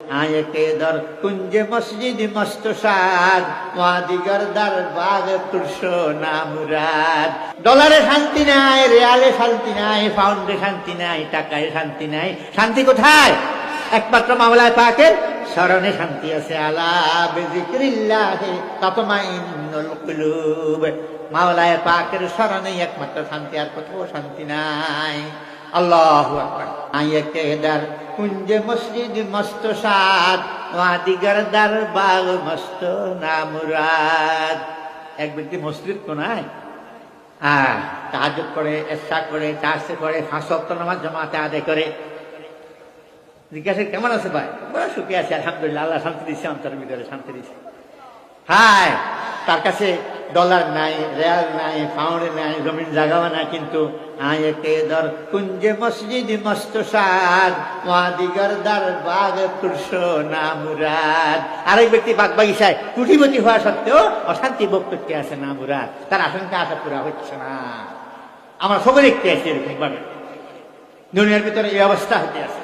आए के दर कुंज मस्जिद मस्त साद दिगर दर बाग तुरशो ना मुराद डलारे शांति নাই রিয়ালে শান্তি নাই পাউন্ডে শান্তি নাই টাকায় শান্তি নাই শান্তি কোথায় একমাত্র মাওলা পাকের শরণে শান্তি আছে আলা বিযিকরিল্লাহ তাতমাইন্নুল কুলুব মাওলা পাকের শরণে একমাত্র শান্তি আর কোথাও শান্তি নাই আল্লাহু আকবার आए के दर कुंज मस्जिद मस्त साद दिगर दर बाग मस्त ना मुराद एक व्यक्ति मस्जिद कोनाয় তাহাজ্জুদ করে ইশা করে তাসে করে 5 ওয়াক্ত নামাজ জামাতে আদায় করে জিজ্ঞাসা কেমন আছে ভাই বড় সুখী আছি আলহামদুলিল্লাহ আল্লাহ শান্তি দিয়েছে অন্তরের ভিতরে শান্তি দিয়েছে হায় তার কাছে ডলার নাই রিয়াল নাই পাউন্ড নাই জমিন জায়গাও নাই কিন্তু आए के दर कुंज मस्जिद मस्त साद दिगर दर बाग तुरशो ना मुराद আরেক ব্যক্তি বাগ বাগিচায় কুটিপতি হওয়া সত্ত্বেও অশান্তি ভোগ করতে আছে না মুরাদ তার আশঙ্কা আশা পুরা হচ্ছে না আমরা সবাই দেখতে আছি এরকম ভাবে দুনিয়ার ভিতরে এই অবস্থা হতে আছে